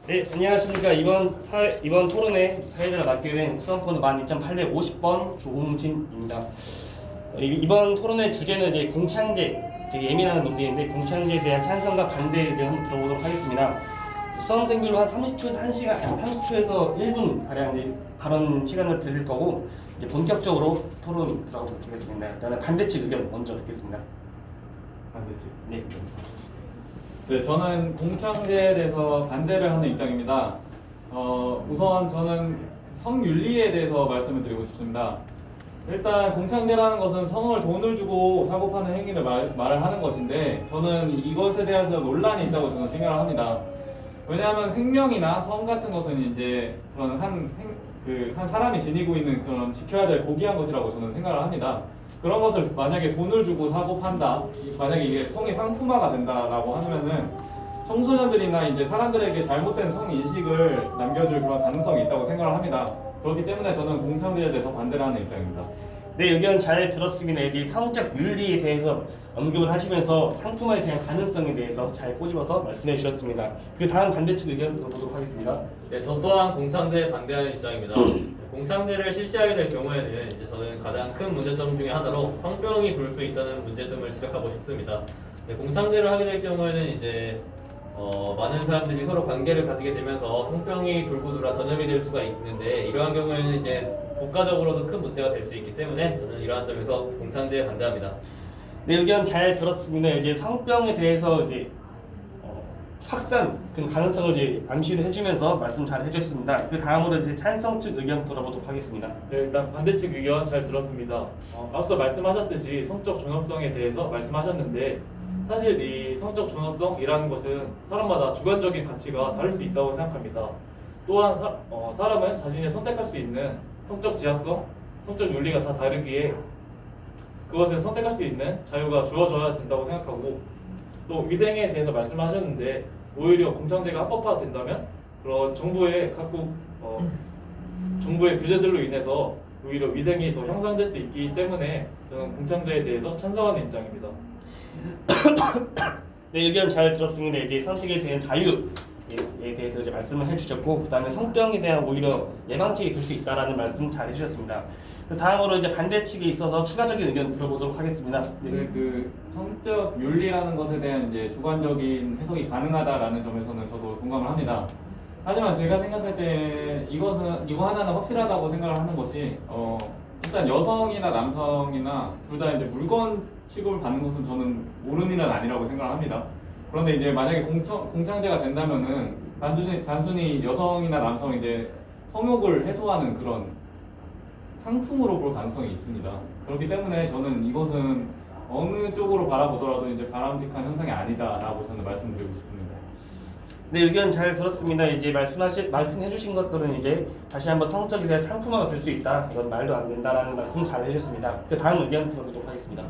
네, 안녕하십니까. 이번 토론회 사회자를 맡게 된 수험번호 12,850번 조홍진입니다. 이번 토론회 주제는 이제 공창제, 되게 예민한 문제인데 공창제에 대한 찬성과 반대에 대해 한번 들어보도록 하겠습니다. 수험생별로 한 30초에서 1분 가량 이제 발언 시간을 드릴 거고 이제 본격적으로 토론 들어가도록 하겠습니다. 일단은 반대측 의견 먼저 듣겠습니다. 반대지. 네. 네, 저는 공창제에 대해서 반대를 하는 입장입니다. 우선 저는 성윤리에 대해서 말씀을 드리고 싶습니다. 일단 공창제라는 것은 성을 돈을 주고 사고 파는 행위를 말을 하는 것인데 저는 이것에 대해서 논란이 있다고 저는 생각을 합니다. 왜냐하면 생명이나 성 같은 것은 이제 그런 한 사람이 지니고 있는 그런 지켜야 될 고귀한 것이라고 저는 생각을 합니다. 그런 것을 만약에 돈을 주고 사고 판다, 만약에 이게 성이 상품화가 된다라고 하면은 청소년들이나 이제 사람들에게 잘못된 성 인식을 남겨줄 그런 가능성이 있다고 생각을 합니다. 그렇기 때문에 저는 공창제에 대해서 반대를 하는 입장입니다. 네, 의견 잘 들었습니다. 이제 성적 윤리에 대해서 언급을 하시면서 상품화에 대한 가능성에 대해서 잘 꼬집어서 말씀해 주셨습니다. 그 다음 반대측 의견 들어보도록 하겠습니다. 네, 저 또한 공창제에 반대하는 입장입니다. 공창제를 실시하게 될 경우에는 이제 저는 가장 큰 문제점 중에 하나로 성병이 돌 수 있다는 문제점을 지적하고 싶습니다. 네, 공창제를 하게 될 경우에는 이제 많은 사람들이 서로 관계를 가지게 되면서 성병이 돌고 돌아 전염이 될 수가 있는데 이러한 경우에는 이제 국가적으로도 큰 문제가 될 수 있기 때문에 저는 이러한 점에서 공창제에 반대합니다. 네, 의견 잘 들었습니다. 이제 성병에 대해서 이제 확산 그 가능성을 이제 암시를 해주면서 말씀 잘 해주셨습니다. 그 다음으로 이제 찬성 측 의견 들어보도록 하겠습니다. 네, 일단 반대측 의견 잘 들었습니다. 앞서 말씀하셨듯이 성적 존엄성에 대해서 말씀하셨는데 사실 이 성적 존엄성이라는 것은 사람마다 주관적인 가치가 다를 수 있다고 생각합니다. 또한 사람은 자신이 선택할 수 있는 성적 지향성, 성적 윤리가 다 다르기에 그것을 선택할 수 있는 자유가 주어져야 된다고 생각하고 또 위생에 대해서 말씀하셨는데 오히려 공창제가 합법화된다면 그런 정부의 정부의 규제들로 인해서 오히려 위생이 더 향상될 수 있기 때문에 저는 공창제에 대해서 찬성하는 입장입니다. 네, 의견 잘 들었습니다. 이제 선택에 대한 자유에 대해서 이제 말씀을 해주셨고, 그 다음에 성병에 대한 오히려 예방책이 될 수 있다라는 말씀 잘 해주셨습니다. 그 다음으로 이제 반대측에 있어서 추가적인 의견 들어보도록 하겠습니다. 네, 그 성적 윤리라는 것에 대한 이제 주관적인 해석이 가능하다라는 점에서는 저도 동감을 합니다. 하지만 제가 생각할 때 이거 하나는 확실하다고 생각을 하는 것이 일단 여성이나 남성이나 둘 다 이제 물건 취급을 받는 것은 저는 옳은 일은 아니라고 생각을 합니다. 그런데 이제 만약에 공창제가 된다면은 단순히 여성이나 남성 이제 성욕을 해소하는 그런 상품으로 볼 가능성이 있습니다. 그렇기 때문에 저는 이것은 어느 쪽으로 바라보더라도 이제 바람직한 현상이 아니다라고 저는 말씀드리고 싶습니다. 네, 의견 잘 들었습니다. 이제 말씀해주신 것들은 이제 다시 한번 성적에 대한 상품화가 될 수 있다. 이건 말도 안 된다라는 말씀 잘 해주셨습니다. 그 다음 의견 들어보도록 하겠습니다.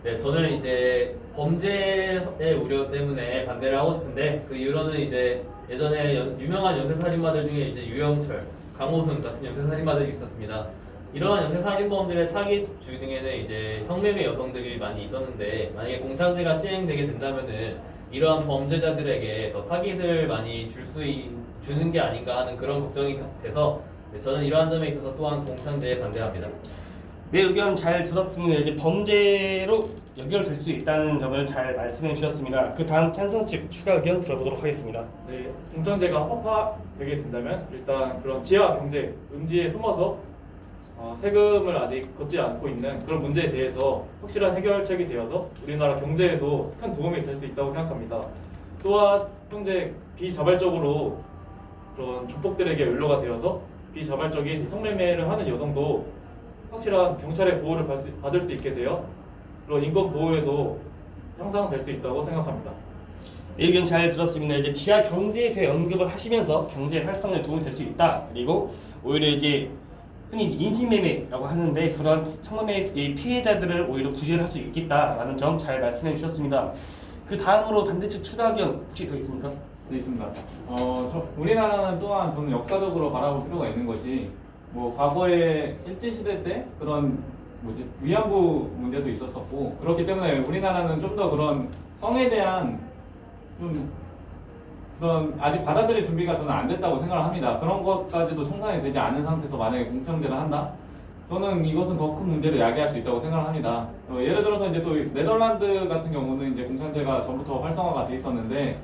네, 저는 이제 범죄의 우려 때문에 반대를 하고 싶은데 그 이유로는 이제 예전에 유명한 연쇄살인마들 중에 이제 유영철, 강호순 같은 연쇄살인마들이 있었습니다. 이러한 연쇄살인범들의 타깃 중에는 이제 성매매 여성들이 많이 있었는데 만약에 공창제가 시행되게 된다면은 이러한 범죄자들에게 더 타깃을 많이 주는 게 아닌가 하는 그런 걱정이 돼서 저는 이러한 점에 있어서 또한 공창제에 반대합니다. 네, 의견 잘 들었습니다. 이제 범죄로 연결될 수 있다는 점을 잘 말씀해 주셨습니다. 그 다음 찬성 측 추가 의견 들어보도록 하겠습니다. 네, 공창제가 합법화되게 된다면 일단 그런 지하 경제, 음지에 숨어서 세금을 아직 걷지 않고 있는 그런 문제에 대해서 확실한 해결책이 되어서 우리나라 경제에도 큰 도움이 될 수 있다고 생각합니다. 또한 현재 비자발적으로 그런 조폭들에게 연루가 되어서 비자발적인 성매매를 하는 여성도 확실한 경찰의 보호를 받을 수 있게 되어 그런 인권 보호에도 향상될 수 있다고 생각합니다. 의견 잘 들었습니다. 이제 지하 경제에 대해 언급을 하시면서 경제 활성화에 도움이 될 수 있다. 그리고 오히려 이제 흔히 인신매매라고 하는데 그런 성매매 피해자들을 오히려 구제를 할 수 있겠다라는 점 잘 말씀해 주셨습니다. 그 다음으로 반대측 추가 의견 혹시 더 있습니까? 네, 있습니다. 우리나라는 또한 저는 역사적으로 바라볼 필요가 있는 것이 과거에 일제시대 때 그런 위안부 문제도 있었었고 그렇기 때문에 우리나라는 좀 더 그런 성에 대한 좀 그런 아직 받아들일 준비가 저는 안 됐다고 생각을 합니다. 그런 것까지도 청산이 되지 않은 상태에서 만약에 공청제를 한다? 저는 이것은 더 큰 문제를 야기할 수 있다고 생각을 합니다. 예를 들어서 이제 또 네덜란드 같은 경우는 이제 공청제가 전부터 활성화가 돼 있었는데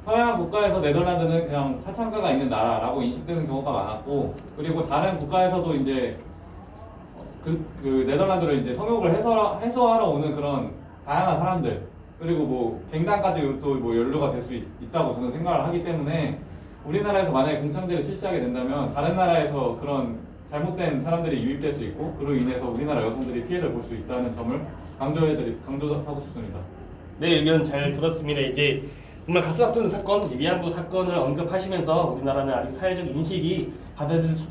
서양 국가에서 네덜란드는 그냥 사창가가 있는 나라라고 인식되는 경우가 많았고, 그리고 다른 국가에서도 이제 그 네덜란드를 이제 성욕을 해소하러 오는 그런 다양한 사람들, 그리고 뭐 갱단까지 또 뭐 연루가 될 수 있다고 저는 생각을 하기 때문에 우리나라에서 만약에 공청제를 실시하게 된다면 다른 나라에서 그런 잘못된 사람들이 유입될 수 있고, 그로 인해서 우리나라 여성들이 피해를 볼 수 있다는 점을 강조하고 싶습니다. 네, 의견 잘 들었습니다. 이제 정말 가슴 아픈 사건, 위안부 사건을 언급하시면서 우리나라는 아직 사회적 인식이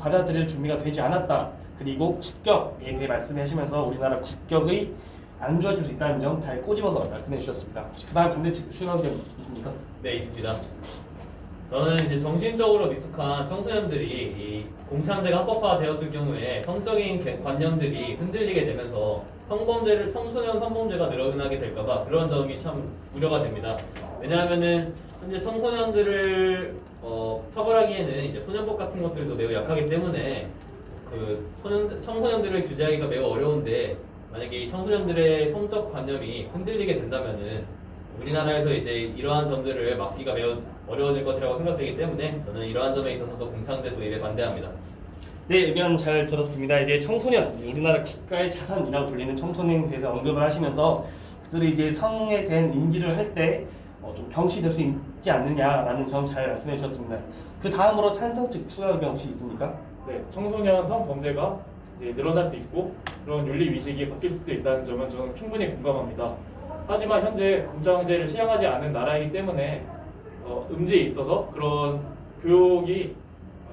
받아들일 준비가 되지 않았다. 그리고 국격에 대해 말씀하시면서 우리나라 국격의 안 좋아질 수 있다는 점 잘 꼬집어서 말씀해 주셨습니다. 혹시 그다음 반대측 추가할 점 있습니까? 네, 있습니다. 저는 이제 정신적으로 미숙한 청소년들이 이 공창제가 합법화되었을 경우에 성적인 관념들이 흔들리게 되면서 청소년 성범죄가 늘어나게 될까봐 그런 점이 참 우려가 됩니다. 왜냐하면은 현재 청소년들을 처벌하기에는 이제 소년법 같은 것들도 매우 약하기 때문에 그 청소년들을 규제하기가 매우 어려운데, 만약에 이 청소년들의 성적 관념이 흔들리게 된다면은 우리나라에서 이제 이러한 점들을 막기가 매우 어려워질 것이라고 생각되기 때문에 저는 이러한 점에 있어서도 공창제 도입에 반대합니다. 네, 의견 잘 들었습니다. 이제 청소년, 우리나라 국가의 자산이라고 불리는 청소년에 대해서 언급을 하시면서 그들이 이제 성에 대한 인지를 할 때 좀 병시될 수 있지 않느냐라는 점 잘 말씀해 주셨습니다. 그 다음으로 찬성 측 추가 의견 혹시 있습니까? 네, 청소년 성범죄가 이제 늘어날 수 있고 그런 윤리 위식이 바뀔 수도 있다는 점은 저는 충분히 공감합니다. 하지만 현재 공창제를 시행하지 않은 나라이기 때문에 음지에 있어서 그런 교육이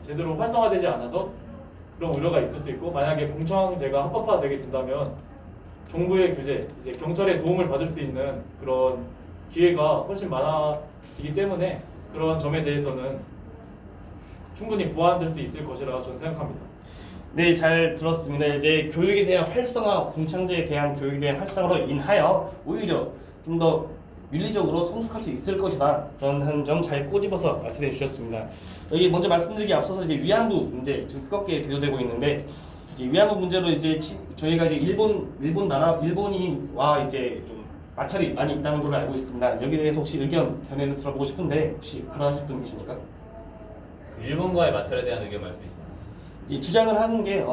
제대로 활성화되지 않아서 그런 우려가 있을 수 있고, 만약에 공청제가 합법화되게 된다면 정부의 규제, 이제 경찰의 도움을 받을 수 있는 그런 기회가 훨씬 많아지기 때문에 그런 점에 대해서는 충분히 보완될 수 있을 것이라 저는 생각합니다. 네, 잘 들었습니다. 이제 교육에 대한 활성화, 공창제에 대한 교육에 대한 활성화로 인하여 오히려 좀 더 윤리적으로 성숙할 수 있을 것이다. 그런 점 잘 꼬집어서 말씀해 주셨습니다. 여기 먼저 말씀드리기 앞서서 이제 위안부 문제 지금 뜨겁게 대두되고 있는데, 이제 위안부 문제로 이제 저희가 이제 일본이와 이제 좀 마찰이 많이 있다는 걸로 알고 있습니다. 여기에 대해서 혹시 의견 견해를 들어보고 싶은데 혹시 발언하실 분 계십니까? 일본과의 마찰에 대한 의견 말씀해 주시죠. 이 주장을 하는 게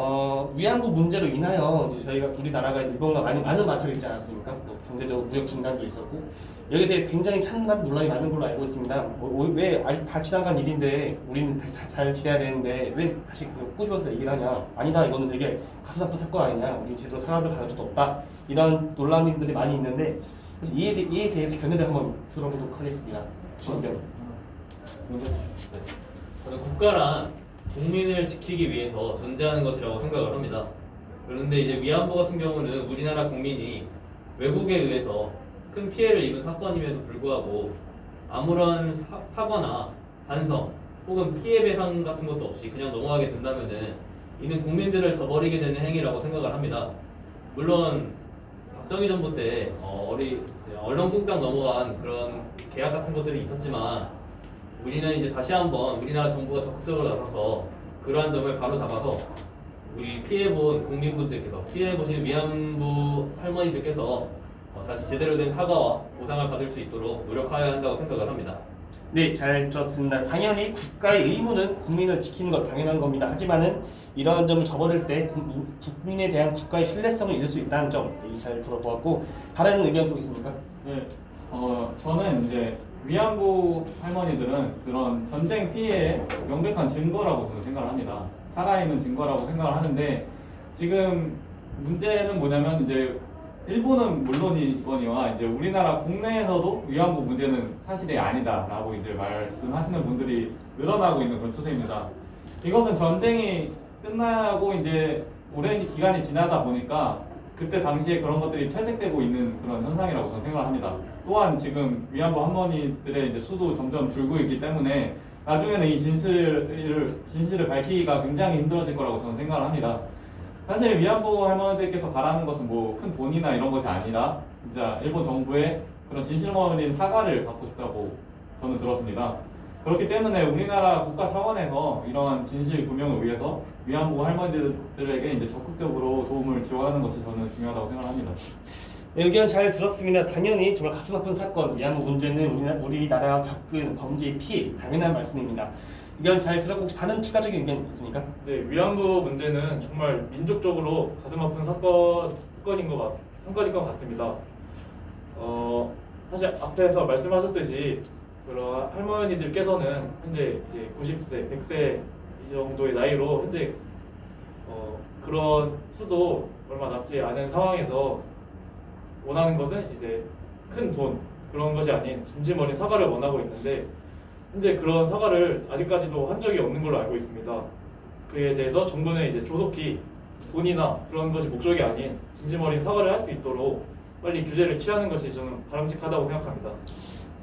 위안부 문제로 인하여 이제 저희가 우리나라가 일본과 많은 마찰이 있지 않았습니까? 뭐 경제적으로 무역 중단도 있었고 여기에 대해 굉장히 찬반 논란이 많은 걸로 알고 있습니다. 왜 아직 다 지나간 일인데 우리는 잘 지내야 되는데 왜 다시 꼬집어서 얘기를 하냐? 아니다, 이거는 되게 가슴 아픈 사건 아니냐? 우리 제대로 사과를 받을 수도 없다. 이런 논란들이 많이 있는데 이에 대해서 견해를 한번 들어보도록 하겠습니다. 의견. 저는 국가란 국민을 지키기 위해서 존재하는 것이라고 생각을 합니다. 그런데 이제 위안부 같은 경우는 우리나라 국민이 외국에 의해서 큰 피해를 입은 사건임에도 불구하고 아무런 사과나 반성 혹은 피해 배상 같은 것도 없이 그냥 넘어가게 된다면은 이는 국민들을 저버리게 되는 행위라고 생각을 합니다. 물론 박정희 정부 때 얼렁뚱땅 넘어간 그런 계약 같은 것들이 있었지만 우리는 이제 다시 한번 우리나라 정부가 적극적으로 나서서 그러한 점을 바로 잡아서 우리 피해본 국민분들께서, 피해보신 위안부 할머니들께서 다시 제대로 된 사과와 보상을 받을 수 있도록 노력해야 한다고 생각을 합니다. 네, 잘 들었습니다. 당연히 국가의 의무는 국민을 지키는 것 당연한 겁니다. 하지만은 이런 점을 저버릴 때 국민에 대한 국가의 신뢰성을 잃을 수 있다는 점 잘 들어보았고, 다른 의견도 있습니까? 네, 저는 이제 위안부 할머니들은 그런 전쟁 피해의 명백한 증거라고 저는 생각을 합니다. 살아있는 증거라고 생각을 하는데, 지금 문제는 뭐냐면 이제 일본은 물론이거니와 이제 우리나라 국내에서도 위안부 문제는 사실이 아니다라고 이제 말씀하시는 분들이 늘어나고 있는 그런 추세입니다. 이것은 전쟁이 끝나고 이제 오랜 기간이 지나다 보니까 그때 당시에 그런 것들이 퇴색되고 있는 그런 현상이라고 저는 생각을 합니다. 또한 지금 위안부 할머니들의 이제 수도 점점 줄고 있기 때문에 나중에는 이 진실을 밝히기가 굉장히 힘들어질 거라고 저는 생각을 합니다. 사실 위안부 할머니들께서 바라는 것은 뭐 큰 돈이나 이런 것이 아니라 진짜 일본 정부의 그런 진실머린 사과를 받고 싶다고 저는 들었습니다. 그렇기 때문에 우리나라 국가 차원에서 이런 진실 규명을 위해서 위안부 할머니들에게 이제 적극적으로 도움을 지원하는 것이 저는 중요하다고 생각합니다. 네, 의견 잘 들었습니다. 당연히 정말 가슴 아픈 사건, 위안부 문제는 우리나라가 겪은 범죄의 피해, 당연한 말씀입니다. 의견 잘 들었고 혹시 다른 추가적인 의견 있습니까? 네, 위안부 문제는 정말 민족적으로 가슴 아픈 사건인 것 같습니다. 사실 앞에서 말씀하셨듯이 그런 할머니들께서는 현재 이제 90세, 100세 이 정도의 나이로 현재 그런 수도 얼마 남지 않은 상황에서 원하는 것은 이제 큰 돈 그런 것이 아닌 진심 어린 사과를 원하고 있는데 현재 그런 사과를 아직까지도 한 적이 없는 걸로 알고 있습니다. 그에 대해서 정부는 이제 조속히 돈이나 그런 것이 목적이 아닌 진심 어린 사과를 할 수 있도록 빨리 규제를 취하는 것이 저는 바람직하다고 생각합니다.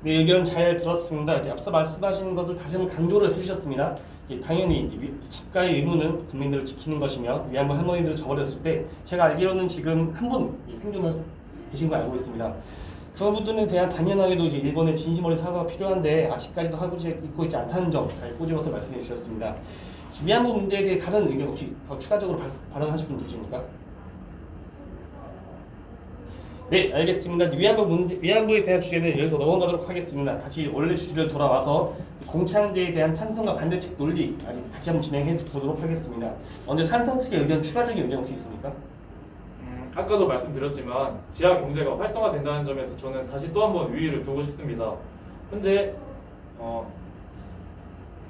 네, 의견 잘 들었습니다. 이제 앞서 말씀하신 것을 다시 한번 강조를 해주셨습니다. 당연히 이제 국가의 의무는 국민들을 지키는 것이며 위안부 할머니들을 저버렸을 때 제가 알기로는 지금 한 분 생존하고 계신 거 알고 있습니다. 그런 분들에 대한 당연하게도 이제 일본의 진심 어린 사과가 필요한데 아직까지도 하고 있고 있지 않다는 점 잘 꼬집어서 말씀해 주셨습니다. 위안부 문제에 대해 다른 의견 혹시 더 추가적으로 발언하실 분 계십니까? 네, 알겠습니다. 위안부에 대한 주제는 여기서 넘어가도록 하겠습니다. 다시 원래 주제로 돌아와서 공창제에 대한 찬성과 반대 측 논리 다시 한번 진행해 보도록 하겠습니다. 먼저 찬성 측의 의견, 추가적인 의견 혹시 있습니까? 아까도 말씀드렸지만 지하 경제가 활성화된다는 점에서 저는 다시 또 한번 유의를 두고 싶습니다. 현재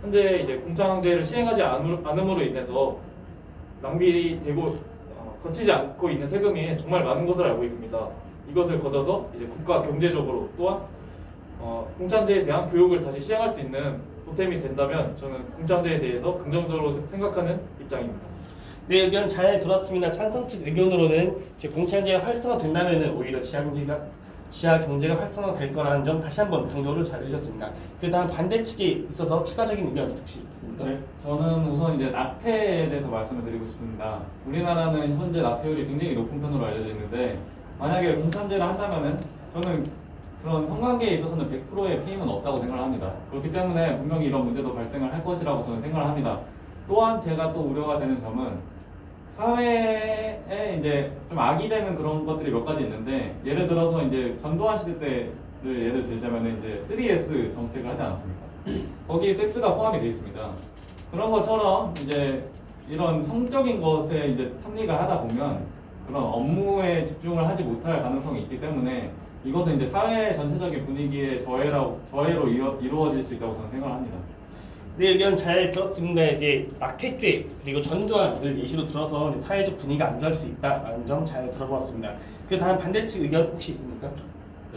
이제 공창제를 시행하지 않음으로 인해서 낭비되고 거치지 않고 있는 세금이 정말 많은 것을 알고 있습니다. 이것을 걷어서 이제 국가 경제적으로 또한 공창제에 대한 교육을 다시 시행할 수 있는 보탬이 된다면 저는 공창제에 대해서 긍정적으로 생각하는 입장입니다. 네, 의견 잘 들었습니다. 찬성 측 의견으로는 이제 공창제가 활성화된다면 오히려 지하 경제가 활성화될 거라는 점 다시 한번 강조를 잘 해주셨습니다. 그 다음 반대 측에 있어서 추가적인 의견 혹시 있습니까? 네, 저는 우선 이제 낙태에 대해서 말씀을 드리고 싶습니다. 우리나라는 현재 낙태율이 굉장히 높은 편으로 알려져 있는데 만약에 공산제를 한다면은 저는 그런 성관계에 있어서는 100%의 피임은 없다고 생각을 합니다. 그렇기 때문에 분명히 이런 문제도 발생을 할 것이라고 저는 생각을 합니다. 또한 제가 또 우려가 되는 점은 사회에 이제 좀 악의되는 그런 것들이 몇 가지 있는데 예를 들어서 이제 전두환 시대 때를 예를 들자면 이제 3S 정책을 하지 않았습니까? 거기에 섹스가 포함이 되어 있습니다. 그런 것처럼 이제 이런 성적인 것에 이제 탐닉을 하다 보면 그런 업무에 집중을 하지 못할 가능성이 있기 때문에 이것은 이제 사회 전체적인 분위기의 저해로 이루어질 수 있다고 저는 생각을 합니다. 네, 의견 잘 들었습니다. 이제 낙태죄 그리고 전두환을 예시로 들어서 이제 사회적 분위기가 안 좋아질 수 있다라는 점 잘 들어보았습니다. 그 다음 반대 측 의견 혹시 있습니까?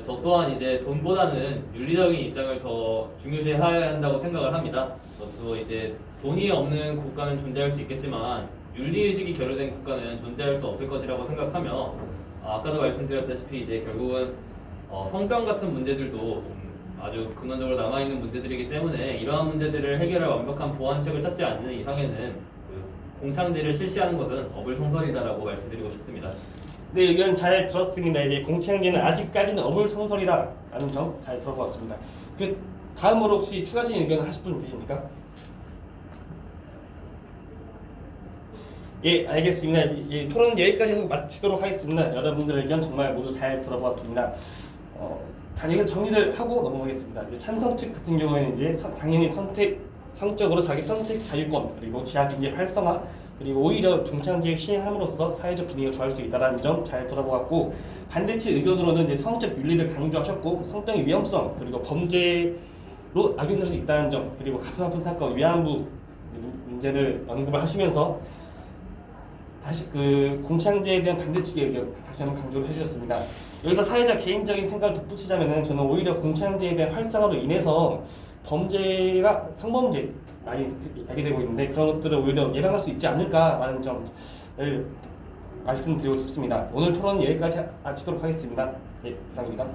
저 또한 이제 돈보다는 윤리적인 입장을 더 중요시해야 한다고 생각을 합니다. 저도 이제 돈이 없는 국가는 존재할 수 있겠지만 윤리의식이 결여된 국가는 존재할 수 없을 것이라고 생각하며 아까도 말씀드렸다시피 이제 결국은 성병 같은 문제들도 좀 아주 근원적으로 남아있는 문제들이기 때문에 이러한 문제들을 해결할 완벽한 보완책을 찾지 않는 이상에는 그 공창제를 실시하는 것은 어불성설이다라고 말씀드리고 싶습니다. 네, 의견 잘 들었습니다. 이제 공창제는 아직까지는 어불성설이다라는 점 잘 들어보았습니다. 그 다음으로 혹시 추가적인 의견 하실 분 계십니까? 예, 알겠습니다. 토론은 여기까지 해서 마치도록 하겠습니다. 여러분들의 의견 정말 모두 잘 들어보았습니다. 당연히 정리를 하고 넘어가겠습니다. 찬성 측 같은 경우에는 이제 당연히 성적으로 자기 선택 자유권 그리고 지하 경제 활성화 그리고 오히려 공창제 시행함으로써 사회적 분위기가 좋아질 수 있다는 점 잘 들어보았고 반대 측 의견으로는 이제 성적 윤리를 강조하셨고 성병의 위험성 그리고 범죄로 악용될 수 있다는 점 그리고 가슴 아픈 사건 위안부 문제를 언급을 하시면서 다시 그 공창제에 대한 반대 측의 의견 다시 한번 강조를 해주셨습니다. 여기서 사회자 개인적인 생각을 덧붙이자면은 저는 오히려 공창제에 대한 활성화로 인해서 범죄가 성범죄 많이 야기되고 있는데 그런 것들을 오히려 예방할 수 있지 않을까라는 점을 말씀드리고 싶습니다. 오늘 토론은 여기까지 마치도록 하겠습니다. 네, 이상입니다.